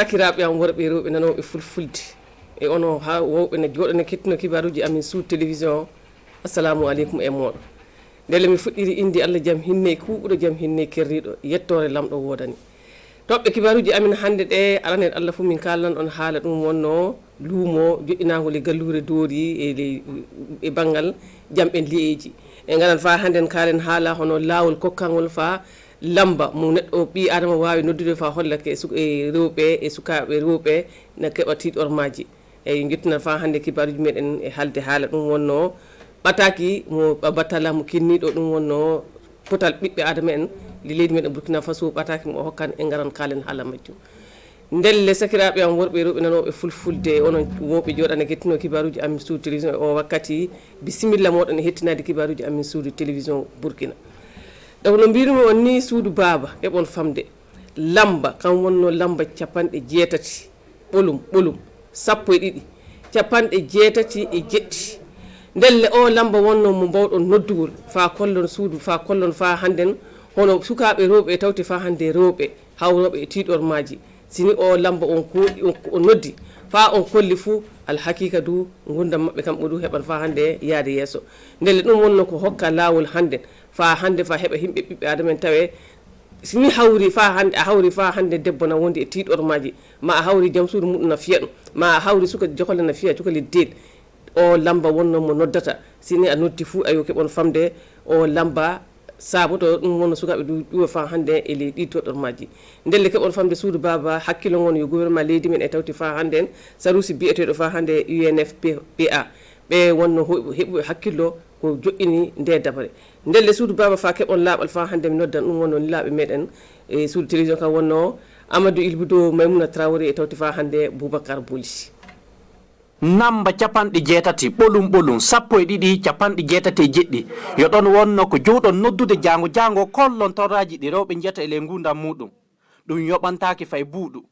sakiraaɓe am worɓe rewɓe nanoɓe fulfulde e ono ha wowɓe ne joɗone kettino kibaruji amin sud télévision assalamu aleykum e moɗo ndele mi fuɗɗiri indi Allah jaam hinne kuuɓuɗo jaam hinne kerriɗo yettore lamɗo wodani toɓɓe kibaruji amin hande ɗe alanen Allah fo min kalnan on haala ɗum wonno luumo joƴƴinagol e gallure doori e banggal jamɓen liyeji e ganan fa handen kalen haala hono lawol kokkangol fa lamba mo neɗɗo ɓi adama wawi noddude fa hollake e rewɓe e sukaɓe rewɓe ne keɓa tiɗormaji eyyi jettinan fa hande kibaruji meɗen e haalde haala ɗum wonno ɓataki mo battala mo kinniɗo ɗum wonno potal ɓiɓɓe adama en li leydi meɗen Burkina Faso ɓataki mo hokkan e garan kalen haala majjum ndelle sakiraɓe am worɓe rewɓe nanoɓe fulfulde onon wonɓe joɗane kettino kibaruji amin sud télévision e o wakkati bisimilla moɗon e hettinade kibaruji amin sud télévision Burkina ɗo no mbirumi on ni suudu baaba eɓon famde lamba kam wonno lamba capanɗe jeetati ɓolum sappo e ɗiɗi capanɗe jeetati e jeɗɗi ndelle o lamba wonno mo mbawɗon noddugol fa kollon suudu fa kollon fa hannden hono sukaɓe rewɓe tawti fa hande rewɓe hawroɓe e tiɗormaji sini o lamba on on noddi fa on kolli fuu alhakika du gurdam mabɓe kamɓe du heɓan fa hande yaade yeeso ndelle ɗum wonno ko hokka lawol hande fa heɓa himɓe ɓiɓɓe adama en tawe sini hawri fa hande a hawri fa hande debbo na wondi e tiɗormaji ma a hawri jaam suudu muɗum na fiya ɗum ma a hawri suka jokole na fiya cukali deed o lamba wonno mo noddata sini a noddi fuu ayo keɓon famde o lamba saabu to ɗum wonno sukaɓe ɗuwa fa hande e ley ɗi toɗɗormaji ndelle keɓon famde suudu baba hakkilo gon yo gouvernement leydi men e tawti fa hande en sarusi biyeteɗo fa hande UNFPA ɓe wonno heɓuɓe hakkillo ko joƴƴini nde dabare ndelle suudu baba fa keɓon laaɓal fa hande mi noddan ɗum wonno laaɓe meɗen e suudu télévision kam wonno Amadou Ilboudo Maymouna Traoré e tawti fa hande Boubacar Bouli namba capanɗe jeetati ɓolum sappo e ɗiɗi capanɗe jeetati e jeɗɗi yo ɗon wonno ko jowɗon noddude jango kollon torraji ɗi rewɓe jiyata e ley gurdam muɗum ɗum yoɓantaki fay buuɗu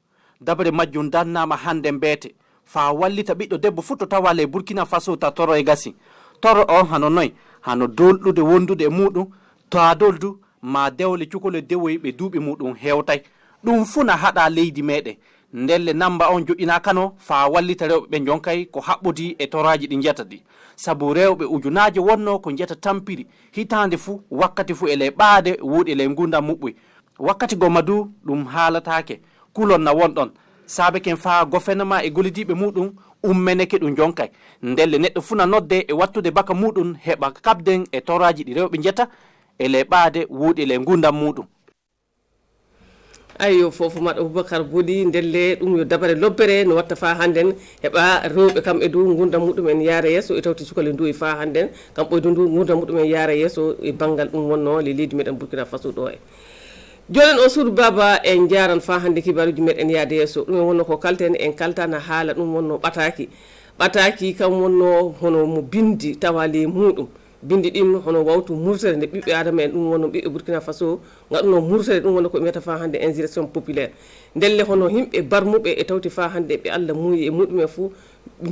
dabare majjum dannama hande mbeete fa wallita ɓiɗɗo debbo fu to tawa ley Burkina Faso ta toro e gasi toro on hano noy hano dolɗude wondude e muɗum to a doldu ma dewle cukole dewoyi ɓe duuɓi muɗum hewtay ɗum fu na haɗa leydi meɗen ndelle namba on joƴƴina kano fa wallita rewɓe ɓe jonkay ko haɓɓodi e toraji ɗi jiyata ɗi saabu rewɓe ujunaje wonno ko jiyata tampiri hitande fuu wakkati fuu e ley ɓaade wuuɗi e ley gurdam muɓɓoy wakkati go madu ɗum haalatake kulon na wonɗon saabe ken fa gouvernement e gollidiɓe muɗum ummeneke ɗum jonkay ndelle neɗɗo funa nodde e wattude baka muɗum heɓa kabden e toraji ɗi rewɓe jiyata e ley ɓaade wuuɗi e ley gurdam muɗum ayo foofu maɗa Boubacar Bouli ndelle ɗum yo dabare lobbere no watta fa hannden heɓa rewɓe kamɓe du gurdam muɗumen yaara yesso e tawti cukale nduwi fa hannden kamɓe du gurdam muɗumen yaara yesso e banggal ɗum wonno le leydi meɗen Burkina Faso ɗo e jonen o suudu baba en jaran fa hande kibaruji meɗen yaade yesso ɗum wonno ko kalten en kaltana haala ɗum wonno ɓataki kam wonno hono mo bindi tawa le muɗum bindi ɗin hono wawtu murtere nde ɓiɓɓe adama en ɗum wonno ɓiɓɓe Burkina Faso gaɗuno murtere ɗum wonno ko wiyata fa hande insurrection populaire ndelle hono yimɓe barmuɓe e tawti fa hande ɓe Allah muuyi e muɗumen fuu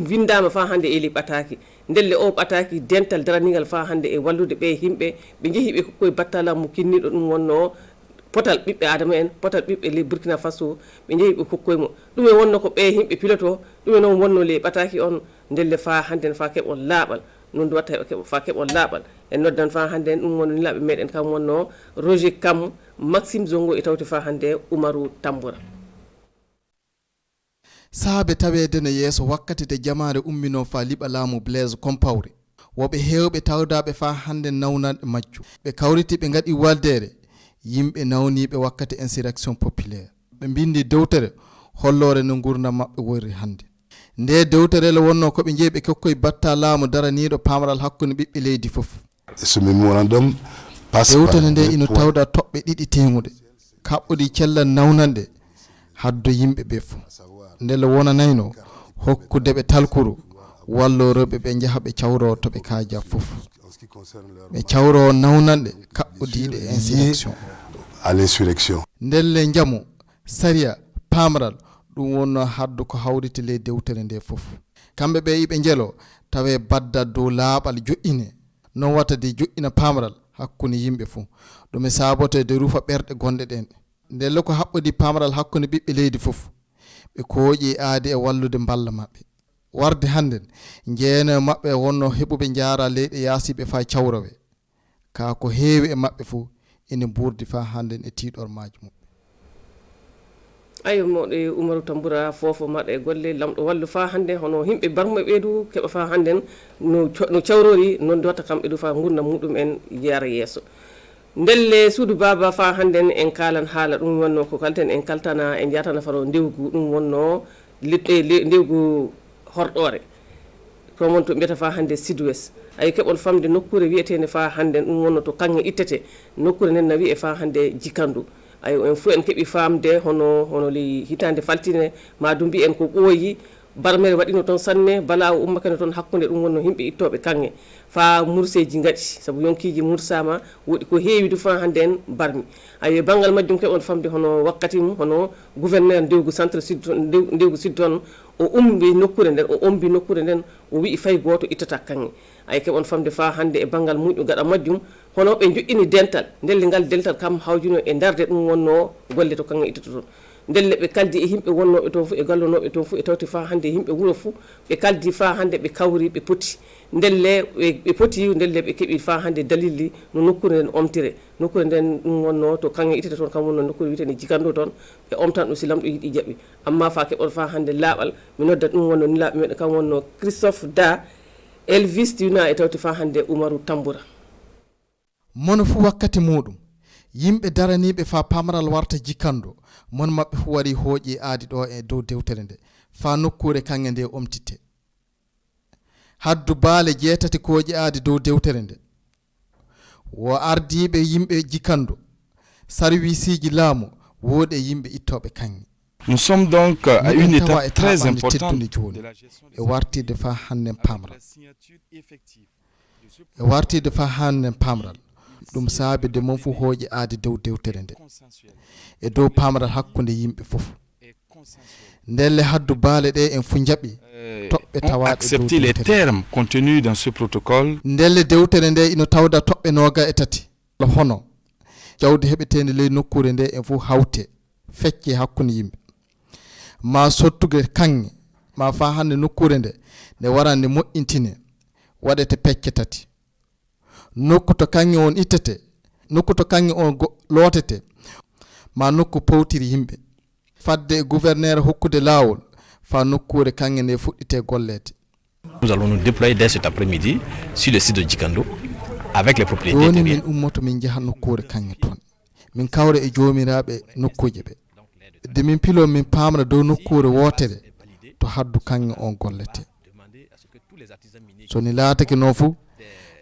windama fa hande e li ɓataki ndelle o ɓataki dental daranigal fa hande e wallude ɓe yimɓe ɓe jeehi ɓe koye battala mo kinniɗo ɗum wonno potal ɓiɓɓe adama en potal ɓiɓɓe ley Burkina Faso ɓe jeehi ɓe kokkoymo ɗum e wonno ko ɓe yimɓe piloto ɗum e noon wonno ley ɓataki on ndelle fa hande fa keɓon laaɓal non du watta fa keɓon laaɓal en noddan fa hande ɗum wonno laaɓe meɗen kam wonno Roger Kam Maxime Zongo e tawti fa hande Oumarou Tamboura saabe tawede no yeeso wakkati de jamare ummino fa liɓa laamu Blaise Compaoré woɓe hewɓe tawdaɓe fa hande nawnaɗe majju ɓe kawriti ɓe gaɗi waldere yimɓe nawniɓe wakkati insurrection populaire ɓe bindi dewtere hollore no gurdam mabɓe wori hande nde dewtere le wonno ko ɓe jeeyi ɓe kokkoye batta laamu daraniɗo pamral hakkude ɓiɓɓe leydi fof ce mémorandum dewtere nde ino tawda toɓɓe ɗiɗi temude kaɓɓuɗi cellal nawnande haddo yimɓe ɓe fof ndele wonanayno hokkude ɓe talkuru walloroɓe ɓe jaaha ɓe cawro to ɓe kaaja fof ɓe cawro nawnande kaɓɓudiɗe insurrection ndelle jaamu saria pamral ɗum wonno haddu ko hawriti ley dewtere nde fof kamɓe ɓe yiɓe jelo tawe badda dow laaɓal joƴƴine non watta de joƴƴina pamral hakkude yimɓe fof ɗum e sabote de rufa ɓerɗe gonɗe ɗen ndelle ko haɓɓodi pamral hakkude ɓiɓɓe leydi fof ɓe kooƴi aadi e wallude mballa maɓɓe warde hannden jeeno maɓɓe wonno heɓuɓe jaara leyɗe yaasiɓe fa cawrowe ka ko heewi e maɓɓe fof ene burdi fa hannden e tiiɗormaji mum ayo moɗe Umaru Tambura fofo maɗa e golle lamɗo wallu fa hannde hono yimɓe barmo ɓeydu keɓa fa hannden no cawrori noon watta kamɓe ɗo fa gurdam muɗum en yara yeeso ndelle suudu baba fa hannden en kalan haala ɗum wonno ko kalten en kaltana en jatana faro ndewgu ɗum wonno liɗɗe ndewgu horɗore ko won to mbiyata fa hannde sud-ouest ay keɓon famde nokkure wiyetende fa hannden ɗum wonno to kanŋe ittete nokkure nden na wiye fa hannde jikandu ay en fof en keɓi famde hono li hitande faltine ma du mbi en ko ɓooyi barmere waɗino toon sanne bala o ummakene toon hakkude ɗum wonno yimɓe ittoɓe kanŋe fa murseji gaɗi saabu yonkiji mursama woɗi ko heewi du fa hannde en barmi ay banggal majjum keɓon famde hono wakkati mum hono gouverneur ndewgu centre sud ndewgu sud toon o umbi nokkure nden o ombi nokkure nden o wi fay goto ittata kanŋe ay keɓon famde fa hannde e banggal muƴu gaɗa majjum hono ɓe joƴƴini dental ndelle ngal dental kam hawjuno e darde ɗum wonno golle to kanŋe ittata toon ndelle ɓe kaldi e yimɓe wonnoɓe toon fof e gallonoɓe toon fof e tawti fa hannde yimɓe wuuro fof ɓe kaldi fa hannde ɓe kawri ɓe poti ndelle ɓe poti ndelle ɓe keeɓi fa hannde dalilli no nokkure nden omtire nokkure nden ɗum wonno to kanŋe ittata toon kam wonno nokkure wiyetende jikandu toon ɓe omtan ɗum si lamɗo yiiɗi jaɓi amma fa keɓon fa hannde laaɓal mi nodda ɗum wonno nilaaɓe meɗen kam wonno Christophe Da Elvis Duna e tawti fa hannde Umaru Tambura mono fu wakkati muɗum yimɓe daraniɓe fa pamral warta jikkandu mon maɓɓe fu wari hooƴi aadi ɗo e dow dewtere nde fa nokkure kanŋe nde omtitte haddu baale 6 kooƴi aadi dow dewtere nde wo ardiɓe yimɓe jikkandu service ji laamu woodi e yimɓe ittoɓe kanŋe Nous sommes donc à une étape très importante de la gestion e wartide fa hannden pamral e wartide fa hannden pamral ɗum saabide mon fu hooƴi aadi dow dewtere nde e dow pamral hakkunde yimɓe fof ndelle haddu baale ɗe en fu jaɓi toɓɓe tawaɗe accepter les termes contenus dans ce protocole ndelle dewtere nde ino tawda toɓɓe 23 hono jawdi heɓetende ley nokkure nde en fu hawte fecce hakkunde yimɓe ma sottuge kanŋe ma fa hande nokkure nde nde warande moƴƴintine waɗete pecce 3 nokku to kanŋe on ittete nokku to kanŋe on lootete ma nokku powtiri yimɓe fadde e gouverneur hokkude laawol fa nokkure kanŋe nde fuɗɗite gollete. Nous allons nous déployer dès cet après-midi sur le site de Djikando avec les propriétaires joni min ummoto min jaha nokkure kanŋe toon min kawre e joomiraɓe nokkuje ɓe de min pilo min pamra dow nokkure wotere to haddu kanŋe on gollete so ni laatake noon fuu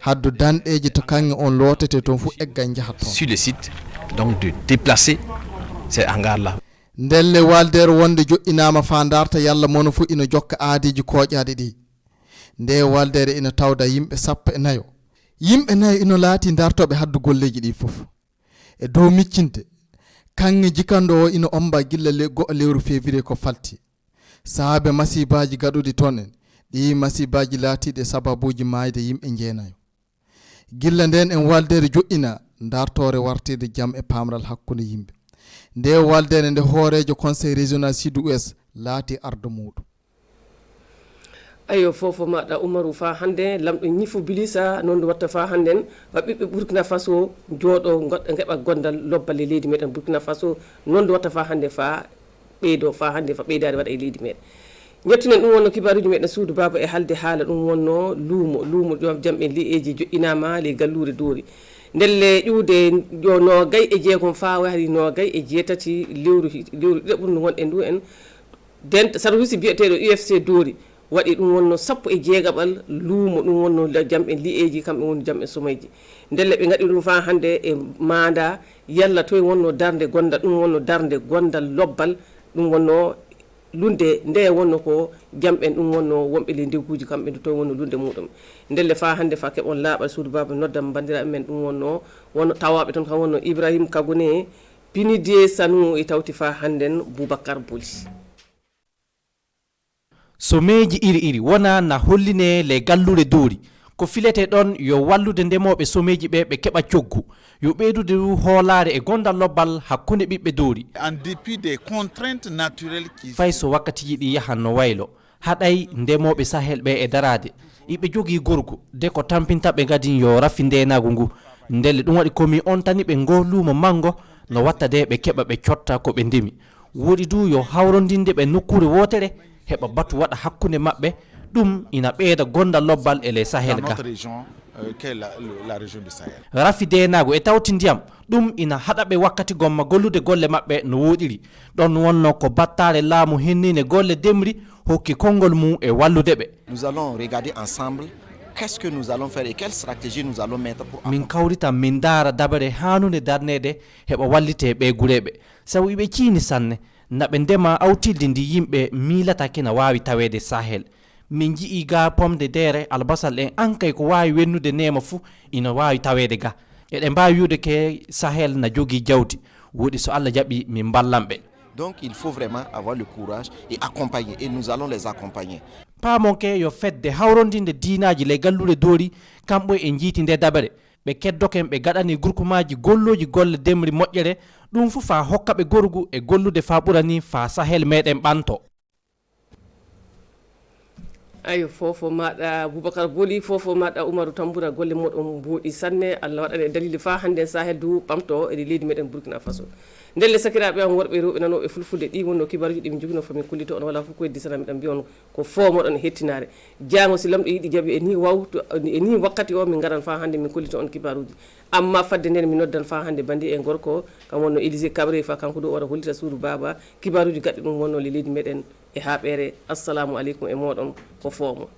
haddu danɗeji to kanŋe on lootete toon fuu egga jaha toon sur le site donc de déplacer ces hangars là ndelle waldere wonde joƴƴinama fa darta yalla mono fuu ina jokka aadiji kooƴaɗe ɗi nde waldere ina tawda yimɓe 14 yimɓe 4 ino laati dartoɓe haddu golleji ɗi fof e dow miccinde kanŋe jikando o ina omba gilla lewru février ko falti saabe masibaji gaɗuɗi toon en ɗi masibaji laatiɗe sababuji mayde yimɓe jeenayo gilla nden en waldere joƴƴina dartore wartide jaam e pamral hakkunde yimɓe nde waldere nde hoorejo conseil régional sud-ouest laati ardo muɗum ayo fofo maɗa Umaru fa hannde lamɗo ñifo bilisa noon watta fa hannden wa ɓiɓɓe Burkina Faso jooɗo goɗɗo geɓa gondal lobbal e leydi meɗen Burkina Faso noon watta fa hannde fa ɓeydo fa hannde fa ɓeydade waɗa e leydi meɗen jettinen ɗum wonno kibaruji meɗen suudu baba e halde haala ɗum wonno luumo jamɓe li'eji joƴƴinama ley gallure doori ndelle ƴuude yo 26 fa wari 28 lewru ɗiɗaɓurde wonɗe ndu en service biyeteɗo UFC doori waɗi ɗum wonno 16 luumo ɗum wonno jamɓe li'eji kamɓe woni jamɓe somayji ndelle ɓe gaɗi ɗum fa hannde e manda yalla toye wonno darde gondal ɗum wonno darde gondal lobbal ɗum wonno lunde nde wonno ko jamɓen ɗum wonno wonɓe le ndewguji kamɓe to wonno lunde muɗum ndelle fa hannde fa keɓon laaɓal suudu baba noddam bandiraɓe men ɗum wonno tawaɓe toon kam wonno Ibrahima Kagone Pinidie Sanu e tawti fa hannden Boubacar Boli someji iri iri wona na holline le gallure doori ko filete ɗon yo wallude ndemoɓe someji ɓe ɓe keɓa coggu yo ɓeydude hoolare e gondal lobbal hakkunde ɓiɓɓe doori en dépit des contraintes naturelles qui fay so wakkatiji ɗi yahanno waylo haɗay ndemoɓe sahel ɓe e darade iɓe jogii gorgo de ko tampinta ɓe gadin yo raffi ndenagu ngu ndelle ɗum waɗi komi on tani ɓe ngo luumo mango no watta de ɓe keɓa ɓe cotta ko ɓe ndemi woɗi du yo hawrondinde ɓe nokkure wotere heɓa batu waɗa hakkunde maɓɓe ɗum ina ɓeyda gondal lobbal e les sahel ga la région du Sahel. Raffi denago e tawti ndiyam ɗum ina haɗa ɓe wakkati gomma gollude golle maɓɓe no woɗiri ɗon wonno ko battare laamu hennine golle demri hokki konngol mum e wallude ɓe. Nous allons regarder ensemble qu'est-ce que nous allons faire et quelle stratégie nous allons mettre pour min kawrita min daara dabare hanude darnede heɓa wallite ɓe gureɓe sabu ɓe ciini sanne naɓe ndema awtilde ndi yimɓe miilatake na wawi tawede sahel min jii ga pomde dere albasal en ankay ko wawi wennude nema fuu ina wawi tawede ga eɗe mbawi wiude ke sahel na jogui jawdi woɗi so Allah jaɓi min ballanɓe. Donc il faut vraiment avoir le courage et accompagner et nous allons les accompagner. Pamonke yo fedde hawrondinde diinaji le gallude doori kamɓe e jiiti nde dabare ɓe keddoken ɓe gaɗani groupemaji golloji golle demri moƴƴere ɗum fu fa hokka ɓe gorgu e gollude fa ɓurani fa sahel meɗen ɓanto. ayo fofo maɗa Boubacar Boli fofo maɗa Oumarou Tamboura golle moɗon mboɗi sanne Allah waɗane dalili fa hande sahel du ɓamto e leydi meɗen Burkina Faso ndelle sakiraɓe on worɓe rewɓe nanoɓe fulfulde ɗi wonno kibaruji ɗi min jogino famin kullito on wala fof ko heddi sana miɗen mbiya on ko fomoɗon hettinare jango si lamɗo yiiɗi jaaɓi e ni wawto e ni wakkati o min garan fa hande min kullito on kibaruji amma fadde nden mi noddan fa hande bandi e gorko kam wonno Élysée Cabré fa kanko ɗo ora hollita suudu baba kibaruji gaɗɗi ɗum wonno le leydi meɗen e haɓere assalamu aleykum e moɗon ko foomo.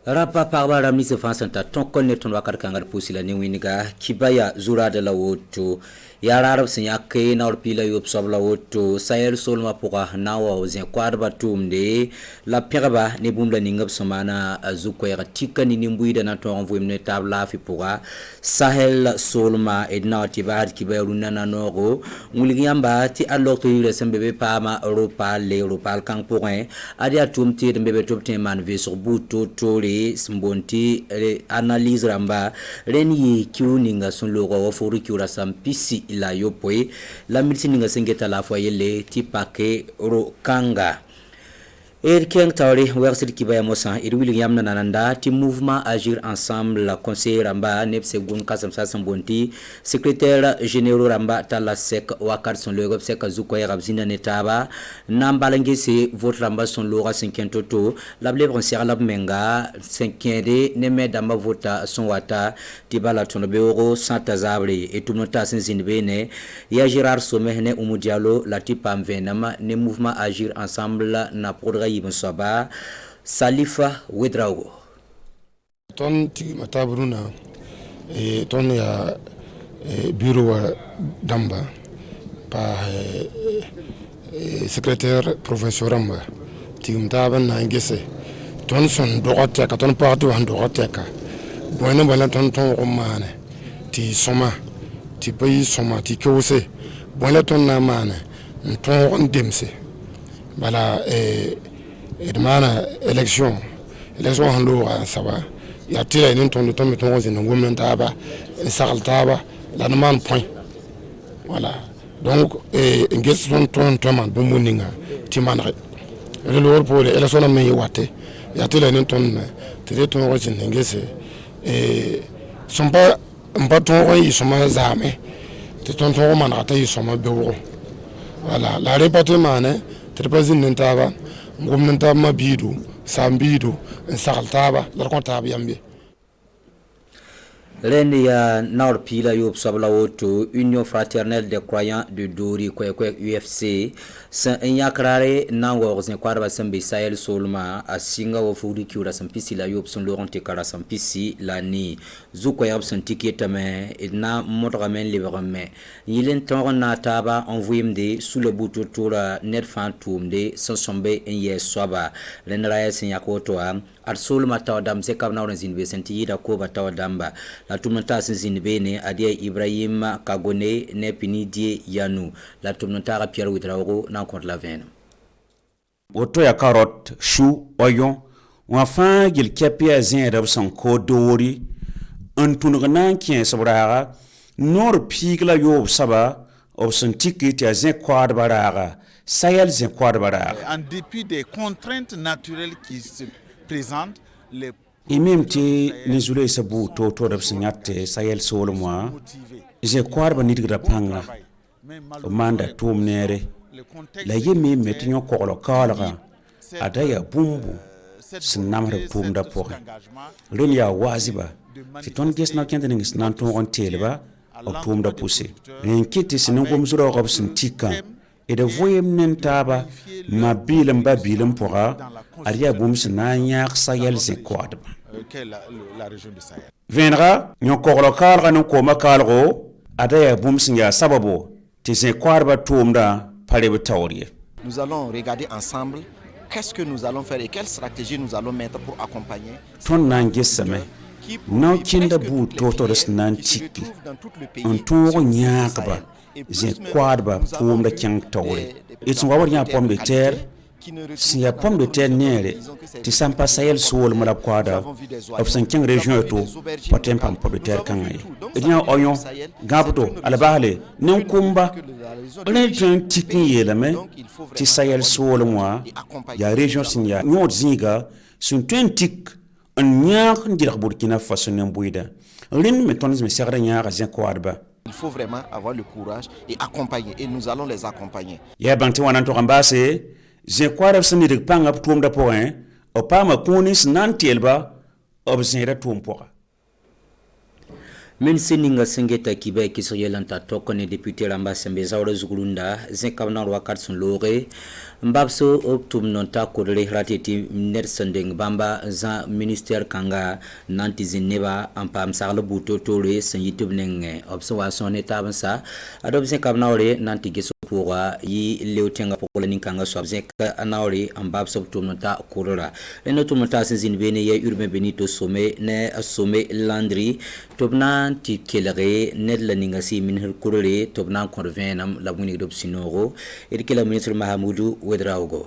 Rapa parba ramni se fansanta ton konne ton wakar kangal pusila ni winiga kibaya zura de la woto ya rarab sin yakke na orpila yop sobla woto sayer solma poka nawa ozin kwadba tumde la piraba ne bumla ningab somana zuko ya tika ni nimbuida na ton envoyer ne tabla fi poka sahel solma edna tibar kibaya runana nogo nguliyamba ti alokto yule sembebe pama europa le europa kan point adia tumti mbebe topte man ve sur buto tole simbonti analyse ramba reni kiu ninga son logo wa foru kiura sampisi ila yopoe la milisi ninga sengeta la foyele tipake ro kanga Keng Tauri, Wersid Kibaya Mosan, et William Nananda, ti mouvement Agir Ensemble, la conseiller Ramba, Nep Segoun Kasam Sambonti, secrétaire général Ramba Talasek, Wakar son l'Europe Sek Zukoya Rabzina Netaba, Nambalangue se votre Ramba son Lora 5 Toto, la blé bronsière la Menga, 5e, Neme Damba Vota son Wata, Tibala Tonobeoro, Santa Zabri, et tout nota Senzinbene, Ya Gérard Somehne Umudialo, la Tipam Venama, ne mouvement Agir Ensemble, na Podra Soba Salifa Wedrago ton ti matabruna ton ya bureau damba pa secrétaire professeur Ramba ti mtaban na ngese ton son dogote ka ton parti wan dogote ka boyna bala ton romane ti soma ti pays soma ti kose boyna ton na mane ton on demse bala edmana élection hando saba ya tira ni ton ton meton zin ngomnan taba sakaltaba la man point voilà donc ngess ton man bo moninga timanre le lor pour élection me waté ya tira ni ton tire ton zin ngess sont pas ton yi soma zame te ton man ata yi soma bewo voilà la répartement ne président taba ngomnanta mabidu sambidu sakaltaba la kontaba yambe Rendi ya naor pila yop sabla woto Union Fraternelle des Croyants de Dori kwekwe UFC sa enyakrare na wogzen kwarba sambe Sahel Solma a singa wo furi kiura sampisi la yop son Laurent Tekara sampisi la ni zuko yab son ticket mais na modramen librement yilen ton na taba envoyé sous le bouton tour net fantoum de sans sombe en yes soba len raya sin yakoto ar Solma taw dam se kam na zin be senti da ko ba taw damba la tumnata sin bene adia Ibrahim Kagone ne pinidie Yanu la tumnata Pierre Witrago na contre la veine auto ya carotte chou oignon wa fa gil kepia zin rab son ko dori un tunugnan kien sabraga nor pigla yob saba ob son ticket ya zin quad baraga Sahel zin quad baraga En dépit des contraintes naturelles qui se présentent, les imimti nizule sabu to rab sinyate Sahel solomwa je quad ba nidgra panga o manda tumnere la yemi metinyo kokolo kalga adaya bumbu sinamre pumda poke len ya waziba ti ton ges na kende ngi snan ton on teleba o pumda pousse en kiti sinen ko mzuro ko sintika e de voyem nentaba ma bilam ba bilam pora aria bum sinanya Sahel ze kwad la région du Sahel. Venra nyo kokolo kalga no ko makalgo adaya bum sinya sababo ti ze kwarba tumda. Nous allons regarder ensemble qu'est-ce que nous allons faire et quelle stratégie nous allons mettre pour accompagner ton nangesame no kinda bu totoros nan chiki on togo nyakba je kwadba pom da kyang tawre it's wa warnya pom de terre si ya pom de terre nere ti sampa Sahel sol mala kwada of san kyang region to potem pam pom de terre kangai nya oyon gabto albale nen kumba on tun tikin yelame ti Sahel sol moi ya region sinya nyot zinga sun tun tik on nyak ndir Burkina Faso nen buida rin métonisme serra nya ga kwadba. Il faut vraiment avoir le courage et accompagner et nous allons les accompagner. Ya banti wanan to ambase je kwarab sani de panga tum da point o pama kunis nantelba obzinra tum poka men seninga sengeta kibe kisriyelanta tokone député lamba sembe zawre zugulunda zekamna wakat sun lore mbabso optum nonta kodre rateti nersendeng bamba za ministère kanga nanti zineba ampam sarlo buto tore sen youtube nenge observation etabansa adob zekamna ore nanti geso pour yi leutenga pour le kanga swabzek anaori ambabso optum nonta kodra le notum nonta sin bene ye urbain benito sommet ne sommet landry tobna ti kelere ned la ningasi min her kurele tobna konvenam la muni dop sinoro et que la ministre Mahamoudou Wedraogo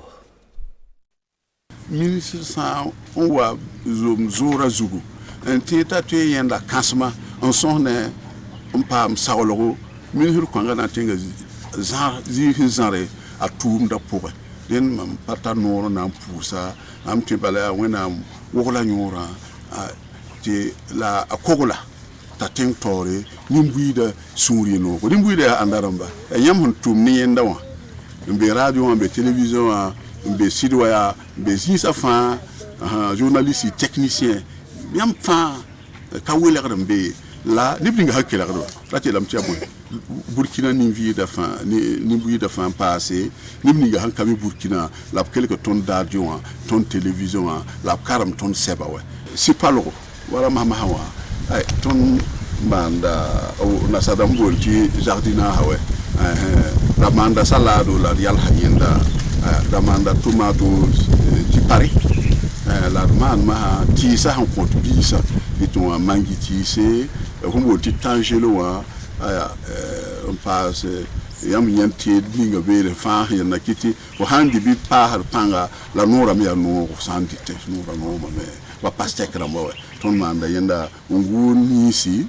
ministre sa on wa zora zugu en teta te yenda kasma on sonne on pam sawlo ministre ko ngana tenga za zare a tum da pour den mam patanoro na pusa am tibala wena wola nyora ti la akogola ta tore nimbuida suri no ko nimbuida andaramba e nyam hon tum ni yenda wa mbe radio mbe télévision mbe sidwa mbe zisa fa journaliste technicien nyam fa ka wele mbe la nibinga hakela do la te lam tiabon Burkina nimbuida fa nimbuida fa passé nimninga hankami Burkina la quelque ton radio ton télévision la karam ton seba wa sipalo wala mama hawa ay ton manda o nasada mbolti jardina hawe la manda salado la yal hayenda la manda tomatoes ti pari la man ma ti sa on compte bisa biton mangi ti se ko ti tangelo wa on passe yam yanti dinga bele fa yana kiti o handi bi pa har panga la nora mi no sandi te nora no ma me wa paste kala mo ton manda yenda ngul nisi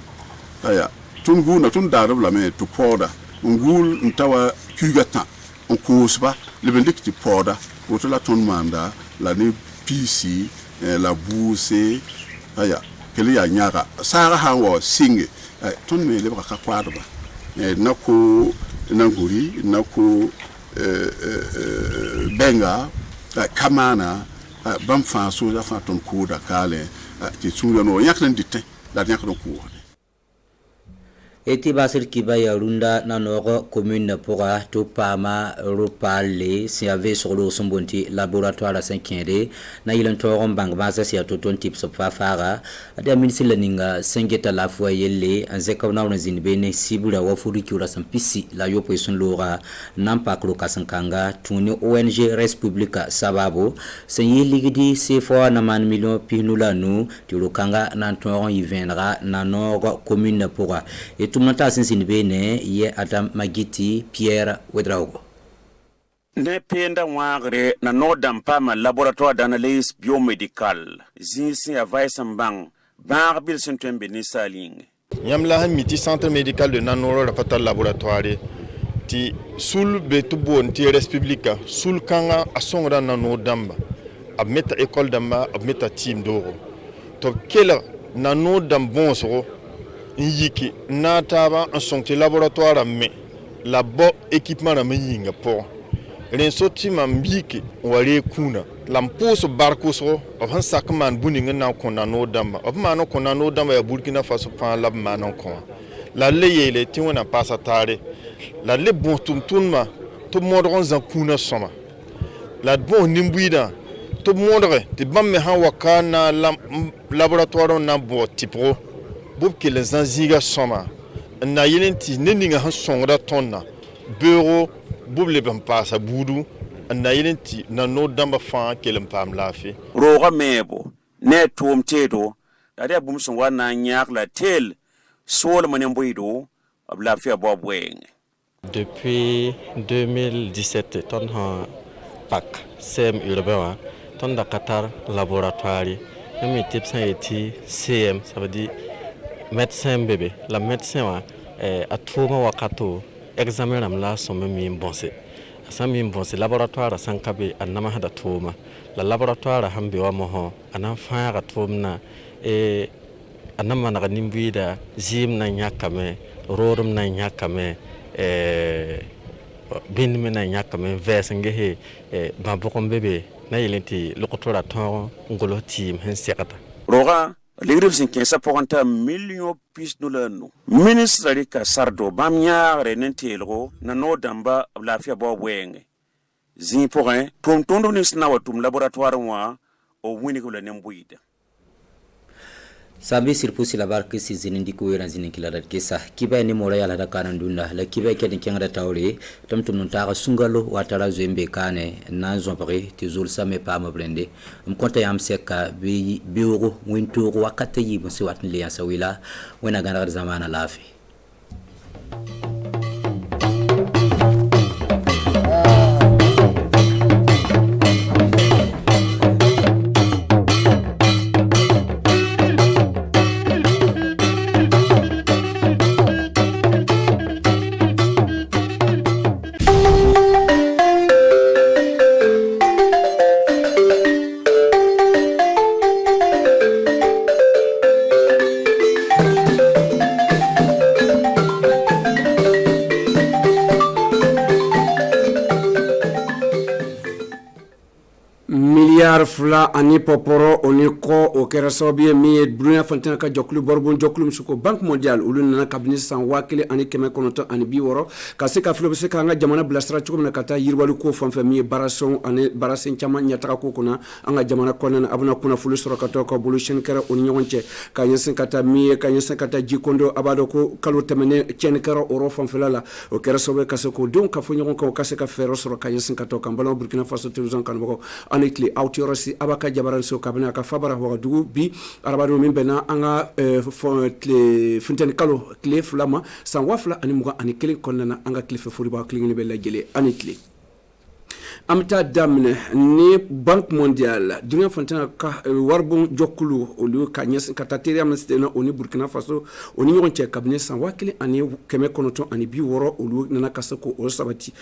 aya ton guna ton darab la me to poda ngul ntawa kugata on kusba le bendik ti poda woto la ton manda la ne pisi la bouse aya kele ya nyara sara hawo singe ton me le baka kwadba nako nanguri nako benga kamana bam fa so la fa ton ko da kale ti suya no yakran ditte la yakran ko eti basir kibaya runda na noro commune pora to pama ropale si ave sur le sombonti laboratoire à 5 na ilan toron bang basa si to ton tips of fara ada ministre ninga sengeta la fois yelle en zeka na on zin bene sibula wa furi kura sampisi la yo poison lora nampa klo kasankanga tuni ONG Respublica sababu senyi ligidi se fois na man million pinula nu tilokanga na toron y viendra na nord commune pora et tumata sinsin bene ye Adam Magiti Pierre Wedraogo ne penda wagre na nodam pama laboratoire d'analyse biomédicale zinsi avay sambang bar bil sentembe ni saling yamla han miti centre médical de nanoro rafatal laboratoire ti sul betubo nti Respublica sul kanga asongra nanodamba abmeta école damba abmeta team doro to kela nanodam bonso yiki na taba en son laboratoire mais la bo équipement na minga po ren soti mambiki wale kuna lamposo barkoso of sakman buninga na kona no damba of mano kona no damba ya Burkina Faso pa lab manon kon la leyele ti wona passa tare la le bon tunma to modron zan kuna soma la bon nimbuida to modre te bamme han wakana laboratoire na bo tipro bubke les anziga soma na yelenti neninga han songra tonna bureau buble bam pasa budu na yelenti na no damba fa kelem pam lafi roga mebo ne tum tedo ada bum son wana nyak la tel sol manem boido abla fi abweng depuis 2017 ton ha pak sem urbain ton da Qatar laboratoire mi tipsa eti CM ça veut dire médecin bébé la médecin wa atuma wakato examen am la somme mi bonse asami bonse laboratoire sankabe anama hada tuma la laboratoire hambe wa moho anan fara tumna anama na nimbida jim na nyakame rorum na nyakame bin me na nyakame vesenge he babokom bébé na yelenti lokotora ton ngolo team hen sekata roga L'Église sin kensa poranta million plus $. Ministre Rika Sardo bamnya renentelro na no damba lafia bo wenge. Zin porin tom tondo ni sna watum laboratoire wa o wini ko la nembuida. Sabi sirpusi labar ke sizin ndiko yana zinin kiladat kesa kiba ni mora yala da kanan dunda la kiba ke den kenga da tawre tam tum nun taga sungalo watara zembe kane na zompare ti zul same pa ma blende um konta yam seka bi biuro winturo wakate yi bo se watn liya sawila wena gana zamana lafi fla ani poporo oni ko o kera sobi mi Bruno Fantina ka joklu borbon joklu suko Banque Mondiale ulu na cabinet san wakili ani keme konoto ani biworo ka se ka flo se ka nga jamana blastra chuko na kata yirwalu ko fanfa mi barason ani barasen chama nyataka ko kuna anga jamana kona abuna kuna fulu sorokato ko bolution kera oni nyonche ka yensen kata mi ka yensen kata jikondo abado ko kalo temene chen kera oro fanfela o kera sobe ka se ko donc ka fo nyon ko ka se ka fero soro ka yensen kata ko mbalo Burkina Faso television kan bako anitli autorasi abaka jabaran so kabina ka fabara wa dugu bi arabado min bena anga fontaine kalo clé flama san wafla ani muga ani kele konna anga clé furi ba clé ni bella jele ani clé amta damne ni Banque Mondiale dunia fontaine ka warbon jokulu olu kanyes katateri amstena oni Burkina Faso oni ngonche cabinet san wakili ani keme konoto ani bi woro olu nana kasako o sabati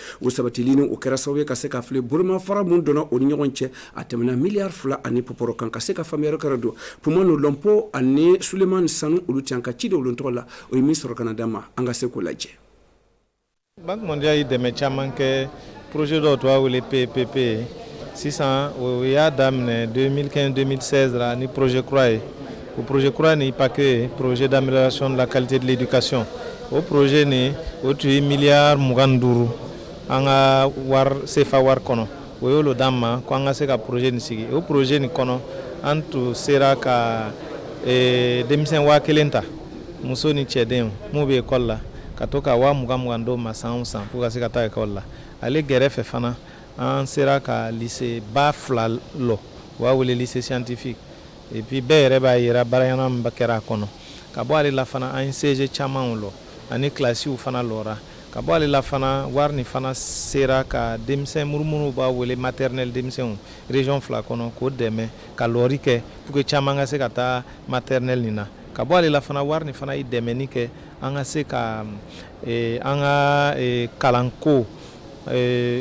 lini o kera sawe kaseka fle burma fara mun dona oni ngonche atemna milliard fla ani poporo kan kaseka famero karado pumano lompo ani Suleiman Sanu olu tianka chido lontola o ministre Canada ma anga seko laje Banque Mondiale de métiers que projet d'autour ou les PPP 600 il y a d'amener 2015-2016 là ni projet croix. Le projet croix n'est pas que projet d'amélioration de la qualité de l'éducation. o projet ni o tun ye miliyari 25 an ka CFA wari kɔnɔ o y'olu d'an ma ko an ka se ka projet ni sigi o projet ni kɔnɔ an tun sera ka denmisɛn 1000 ta muso ni cɛdenw mun bɛ école la ka to ka 20,000 d'o ma san o san pour ka se ka taa école la ale gɛrɛfɛ fana an sera ka lycée ba 2 lɔ u b'a wele lycée scientifique et puis bɛɛ yɛrɛ b'a yira baara ɲɛnama min kɛra a kɔnɔ ka bɔ ale la fana an ye CG camanw lɔ ani kilasiw fana lɔra ka bɔ ale la fana wari ni fana sera ka denmisɛn murumuru b'a wele maternelle denmisɛnw région 2 kɔnɔ k'o dɛmɛ ka lɔri kɛ pour que caman ka se ka taa maternelle nin na ka bɔ ale la fana wari ni fana ye dɛmɛni kɛ an ka se ka an ka kalanko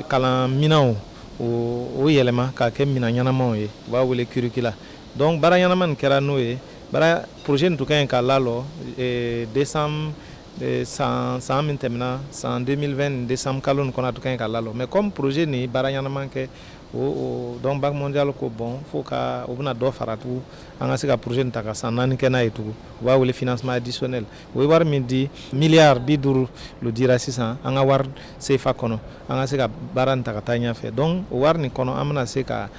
kalan minɛnw o yɛlɛma ka kɛ minɛn ɲɛnamaw ye u b'a wele curricula donc baara ɲɛnama nin kɛra n'o ye baara projet nin tun ka ɲi ka lalɔ décembre san min tɛmɛna san 2020 décembre kalo nin kɔnɔ a tun ka ɲi ka lalɔ mais comme projet nin baara ɲɛnama kɛ donc Banque mondiale ko bon fo ka o bɛna dɔ fara tugun an ka se ka projet nin ta ka san 4 kɛ n'a ye tugun u b'a wele financement additionnel o ye wari min di miliyari 50 lo dira sisan an ka wari CFA kɔnɔ an ka se ka baara nin ta ka taa ɲɛfɛ donc o wari nin kɔnɔ an bɛna se ka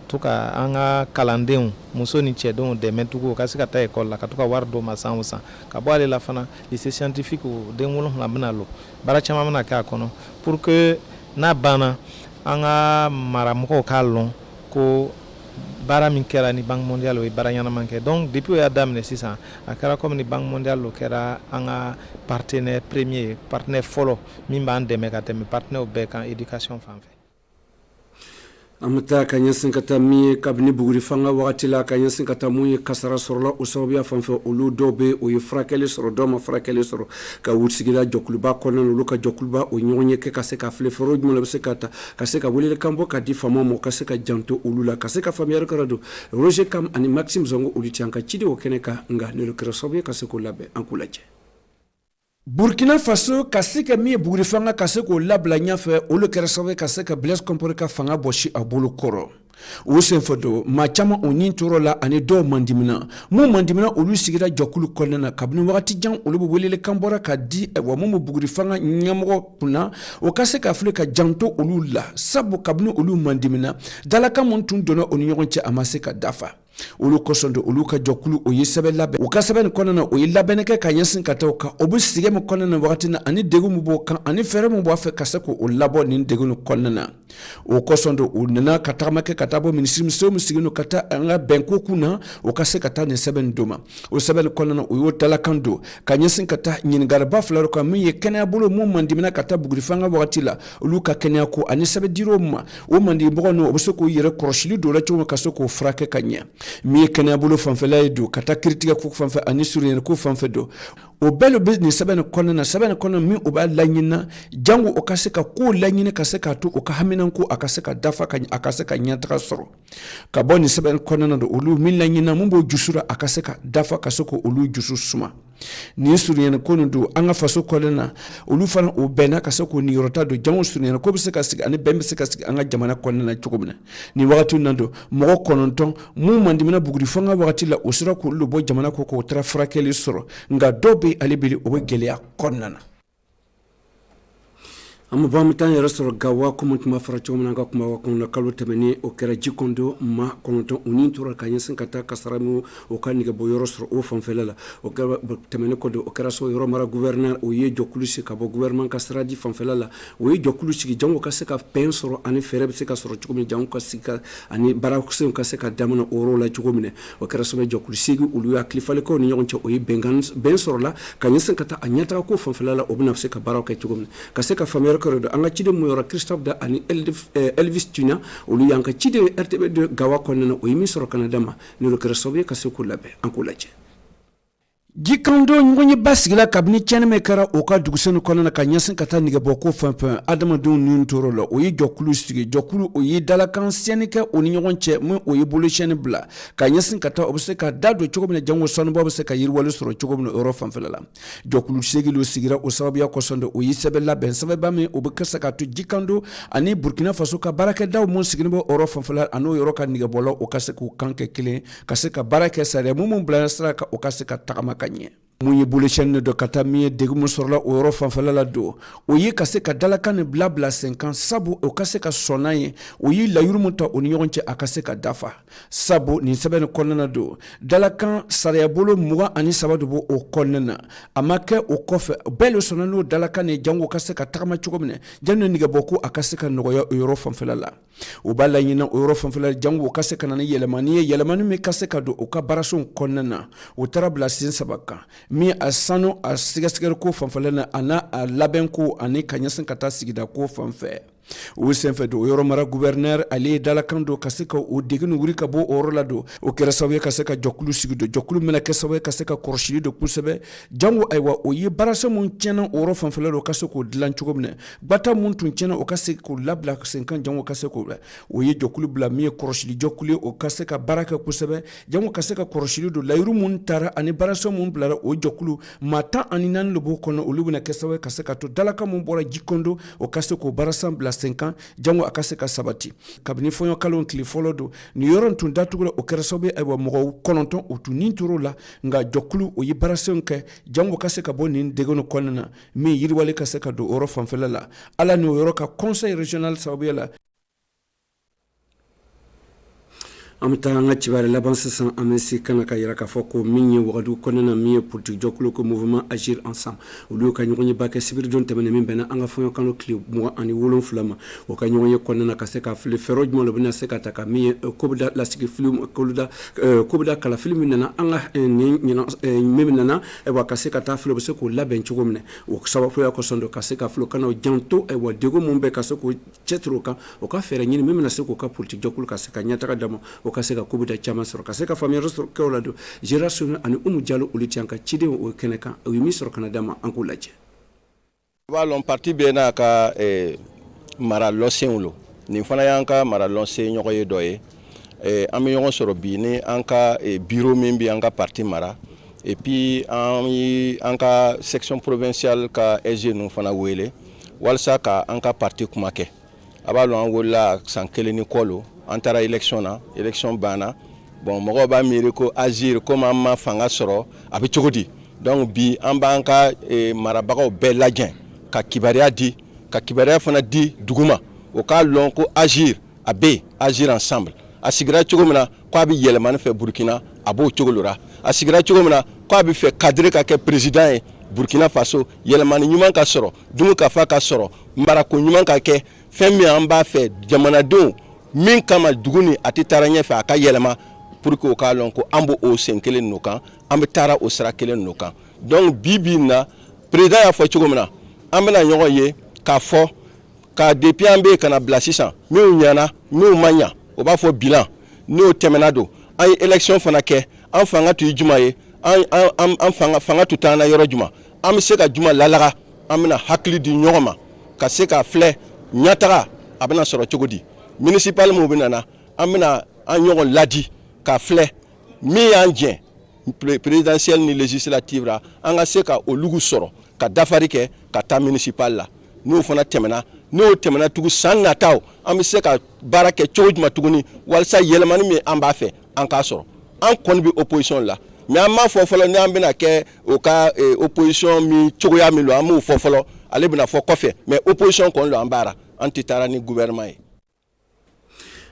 to ka an ka kalandenw muso ni cɛdenw dɛmɛ tugun o ka se ka taa école la ka to ka wari d'o ma san o san ka bɔ ale la fana lycée scientifique o den 7 bɛna lɔ baara caman bɛna kɛ a kɔnɔ pour que n'a banna an ka maramɔgɔw k'a lɔn ko baara min kɛra ni Banque mondiale o ye baara ɲɛnama kɛ donc depuis o y'a daminɛ sisan a kɛra comme ni Banque mondiale o kɛra an ka partenaire premier partenaire fɔlɔ min b'an dɛmɛ ka tɛmɛ partenaire bɛɛ kan éducation fan fɛ. Amata ka ɲɛsin ka taa min ye kabini buguri fanga wagati la ka ɲɛsin ka taa mun ye kasara sɔrɔla o sababuya fan fɛ olu dɔw bɛ o ye furakɛli sɔrɔ dɔw ma furakɛli sɔrɔ ka wusigida jɔkuluba kɔnɔna olu ka jɔkuluba o ɲɔgɔn ye kɛ ka se ka filɛ fɛɛrɛw jumɛn bɛ se ka ta ka se ka welelikan bɔ ka di faamaw ma ka se ka janto olu la ka se ka faamuyali kɛra don Roger Kam ani Maxime Zongo olu ti an ka ciden o kɛnɛ kan nka ne kɛra sababu ye ka se k'o labɛn an k'u lajɛ. Burkina Faso ka se ka min ye buguri fanga ka se k'o labila ɲɛfɛ olu kɛra sababu ka se ka Blaise Compaoré ka fanga bɔsi a bolo kɔrɔ o senfɛ don maa caman o ɲin tɔɔrɔ la ani dɔw mandimina mun mandimina olu sigira jɔkulu kɔnɔna na kabini wagati jan olu bɛ welelikan bɔra ka di wa mun bɛ buguri fanga ɲɛmɔgɔ kunna o ka se ka filɛ ka janto olu la sabu kabini olu mandimina dalakan mun tun donna o ni ɲɔgɔn cɛ a ma se ka dafa olu kosɔn don olu ka jɔkulu o ye sɛbɛn labɛn o ka sɛbɛn nin kɔnɔna na o ye labɛnni kɛ ka ɲɛsin ka taa o kan o bɛ sigi min kɔnɔna na wagati na ani degun min b'o kan ani fɛɛrɛ min b'a fɛ ka se k'o labɔ nin degun nin kɔnɔna na o kosɔn don o nana ka tagama kɛ ka taa bɔ minisirimuso min sigilen don ka taa an ka bɛnko kun na o ka se ka taa nin sɛbɛn nin d'o ma o sɛbɛn nin kɔnɔna na o y'o dalakan don ka ɲɛsin ka taa ɲininkaliba fila kan min ye kɛnɛya bolo mun mandimina ka taa buguri fanga wagati la olu ka kɛnɛya ko ani sɛbɛn dir'o ma o mandimɔgɔ ninnu o bɛ se k'o yɛrɛ kɔlɔsili dɔ la cogo min ka se k'o furakɛ ka ɲɛ min ye kɛnɛya bolo fanfɛla ye don ka taa kiritigɛ ko fanfɛ ani surunyɛri ko fanfɛ don o bɛɛ bɛ nin sɛbɛn nin kɔnɔna na sɛbɛn nin kɔnɔna min o b'a laɲinina jango o ka se ka ko laɲini ka se k'a to o ka haminanko a ka se ka dafa a ka se ka ɲɛtaga sɔrɔ ka bɔ nin sɛbɛn kɔnɔna na olu min laɲinina mun b'o jusura a ka se ka dafa ka se k'olu jusu suma nin surunyɛri ko nin don an ka faso kɔnɔna na olu fana o bɛnna ka se k'o niyɔrɔta don jango surunyɛri ko bɛ se ka sigi ani bɛn bɛ se ka sigi an ka jamana kɔnɔna na cogo min na nin wagati na don mɔgɔ 9 mun mandimina buguri fanga wagati la o sera k'olu bɔ jamana ko k'o taara furakɛli sɔrɔ nka dɔw bɛ ale bili o bɛ gɛlɛya kɔnɔna na an bɛ an taa yɛrɛ sɔrɔ Gawa komi tun b'a fara cogo min na an ka kuma kɔnɔ kalo tɛmɛnen o kɛra Jikondo maa 9 u ni tora ka ɲɛsin ka taa kasara min o ka nɛgɛbɔ yɔrɔ sɔrɔ o fanfɛla la o kɛra tɛmɛnen kɔ de o kɛra so yɔrɔ mara gouverneur o ye jɔkulu sigi ka bɔ gouvernement ka sira di fanfɛla la o ye jɔkulu sigi jango ka se ka bɛn sɔrɔ ani fɛɛrɛ bɛ se ka sɔrɔ cogo min jango ka sigi ani baarasenw ka se ka daminɛ o yɔrɔ la cogo min o kɛra so jɔkulu sigi olu y'a kalifalikɛw ni ɲɔgɔn cɛ o ye bɛn sɔrɔ la ka ɲɛsin ka taa a ɲɛtaga ko fanfɛla la o bɛna se ka baaraw kɛ cogo min ka se ka faamuyali kɛ don an ka ciden mun yɔrɔ Christophe da ani Elvis Tuna olu y'an ka ciden RTB de Gawa kɔnɔna na o ye min sɔrɔ kana dama ni o kɛra sababu ye ka se k'o labɛn an k'o lajɛ Jikando ɲɔgɔn ye basigila kabini tiɲɛni min kɛra o ka dugusɛni kɔnɔna na ka ɲɛsin ka taa nɛgɛbɔ ko fɛn fɛn adamadenw ni tɔɔrɔ la o ye jɔkulu sigi jɔkulu o ye dalakan siyɛni kɛ o ni ɲɔgɔn cɛ min o ye bolosiyɛni bila ka ɲɛsin ka taa o bɛ se ka da don cogo min na jango sanubɔ bɛ se ka yiriwali sɔrɔ cogo min na o yɔrɔ fanfɛla la jɔkulu seegili o sigira o sababuya kɔsɔn de o ye sɛbɛn labɛn sɛbɛnba min o bɛ kɛ se ka to Jikando ani Burkina Faso ka baarakɛdaw mun sigilen bɛ o yɔrɔ fanfɛla a n'o yɔrɔ ka nɛgɛbɔlaw o ka se k'u kan kɛ kelen ka se ka baara kɛ sariya mun bila sira ka o ka se ka tagama ka ɲɛ mun ye bolocɛni dɔ ka taa min ye degun min sɔrɔla o yɔrɔ fanfɛla la don o ye ka se ka dalakan ni bila sen kan sabu o ka se ka sɔn n'a ye o ye layiru min ta o ni ɲɔgɔn cɛ a ka se ka dafa sabu nin sɛbɛn ni kɔnɔna na don dalakan sariya bolo 23 de b'o o kɔnɔna na a ma kɛ o kɔfɛ bɛɛ le sɔnna n'o dalakan ni jango ka se ka tagama cogo minɛ janni nɛgɛ bɔ ko a ka se ka nɔgɔya o yɔrɔ fanfɛla la o b'a laɲina o yɔrɔ fanfɛla jango ka se ka na ni yɛlɛmani ye yɛlɛmani min ka se ka don o ka baaraso kɔnɔna na o taara bila sen 3 kan min a sanu a sɛgɛsɛgɛli ko fanfɛla na a n'a a labɛn ko ani ka ɲɛsin ka taa sigida ko fanfɛ o senfɛ don o yɔrɔ mara gouverneur ale ye dalakan don ka se ka o degun wuri ka bɔ o yɔrɔ la don o kɛra sababu ye ka se ka jɔkulu sigi don jɔkulu mina kɛ sababu ye ka se ka kɔrɔsili don kosɛbɛ jango ayiwa o ye baarasa mun tiɲɛna o yɔrɔ fanfɛla don ka se k'o dilan cogo minɛ gbata mun tun tiɲɛna o ka se k'o labila sen kan jango ka se k'o la o ye jɔkulu bila min ye kɔrɔsili jɔkulu ye o ka se ka baara kɛ kosɛbɛ jango ka se ka kɔrɔsili don layiru mun taara ani baarasa mun bilara o jɔkulu maa 14 de b'o kɔnɔ olu bɛna kɛ sababu ye ka se ka to dalakan mun bɔra jikondo o ka se k'o baarasa bila sen kan jango a ka se ka sabati kabini fɔɲɔ kalo tile fɔlɔ don ni yɔrɔ tun datugula o kɛra sababu ye ayiwa mɔgɔ 9 o tun nin tor'o la nka jɔkulu o ye baarasenw kɛ jango ka se ka bɔ nin degun kɔnɔna na min yiriwali ka se ka don o yɔrɔ fanfɛla la ala ni o yɔrɔ ka conseil régional sababuya la an bɛ taa an ka cibari laban sisan an bɛ se kana ka yira k'a fɔ ko min ye wagadu kɔnɔna na min ye politique jɔkulu ko mouvement agir ensemble olu ka ɲɔgɔn ye ba kɛ sibiri don tɛmɛnen min bɛnna an ka fɔɲɔ kalo tile 27 ma o ka ɲɔgɔn ye kɔnɔna na ka se ka fili fɛɛrɛ jumɛn u bɛna se ka ta ka min ye ko bɛ da lasigi film ko bɛ da kala film min nana an ka min nana wa ka se ka taa fili u bɛ se k'o labɛn cogo minɛ o sababuya kɔsɔn don ka se ka fili kana janto wa degun mun bɛ ka se k'o cɛtiri o kan o ka fɛɛrɛ ɲini min bɛna se k'o ka politique jɔkulu ka se ka ɲɛtaga d'a ma ka se ka kubuda caman sɔrɔ ka se ka faamuyali sɔrɔ kɛw la don Gérard Sonu ani Umu Jalo olu ti an ka ciden o kɛnɛ kan o ye min sɔrɔ kana d'a ma an k'o lajɛ b'a lɔn parti bɛɛ n'a ka mara lɔsenw lo nin fana y'an ka mara lɔsen ɲɔgɔn ye dɔ ye an bɛ ɲɔgɔn sɔrɔ bi ni an ka bureau min bɛ an ka parti mara et puis an ka section provinciale ka SG ninnu fana wele walasa ka an ka parti kuma kɛ a b'a lɔn an wulila san 1 ni kɔ lo an taara élection na élection banna bon mɔgɔw b'a miiri ko agir comme an ma fanga sɔrɔ a bɛ cogo di donc bi an b'an ka marabagaw bɛɛ lajɛ ka kibaruya di ka kibaruya fana di duguma o k'a lɔn ko agir a bɛ agir ensemble a sigira cogo min na ko a bɛ yɛlɛmani fɛ Burkina a b'o cogo la a sigira cogo min na ko a bɛ fɛ Kadiri ka kɛ président ye Burkina Faso yɛlɛmani ɲuman ka sɔrɔ dungu ka fa ka sɔrɔ marako ɲuman ka kɛ fɛn min an b'a fɛ jamanadenw min kama dugu ni a tɛ taara ɲɛfɛ a ka yɛlɛma pour que o k'a lɔn ko an b'o sen kelen ninnu kan an bɛ taara o sira kelen ninnu kan donc bi na président y'a fɔ cogo min na an bɛna ɲɔgɔn ye k'a fɔ ka depuis an bɛ kana bila sisan minnu ɲɛna minnu ma ɲa o b'a fɔ bilan n'o tɛmɛna don an ye élection fana kɛ an fanga tun ye juma ye an fanga tun t'an na yɔrɔ juma an bɛ se ka juma lalaga an bɛna hakili di ɲɔgɔn ma ka se ka filɛ ɲɛtaga a bɛna sɔrɔ cogo di municipal mun bɛ nana an bɛna an ɲɔgɔn ladi ka filɛ min y'an jɛ présidentielle ni législative la an ka se ka olugu sɔrɔ ka dafari kɛ ka taa municipal la n'o fana tɛmɛna n'o tɛmɛna tugun san nataw an bɛ se ka baara kɛ cogo jumɛn tuguni walasa yɛlɛmani min an b'a fɛ an k'a sɔrɔ an kɔni bɛ opposition la mais an m'a fɔ fɔlɔ ni an bɛna kɛ o ka opposition min cogoya min lo an m'o fɔ fɔlɔ ale bɛna fɔ kɔfɛ mais opposition kɔni lo an b'ara an tɛ taara ni gouvernement ye.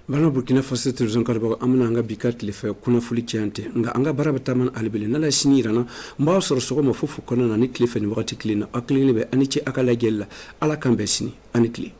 bana Burkina Faso television karibɔ an bɛna an ka bi ka tile fɛ kunnafoli cɛyan tɛ nka an ka baara bɛ taama ni alibele n'ala ye sini yirana n b'aw sɔrɔ sɔgɔma fo kɔnɔna na ni tile fɛ ni wagati tile na aw kelen bɛ ani ce a ka lajɛli la ala kan bɛn sini ani tile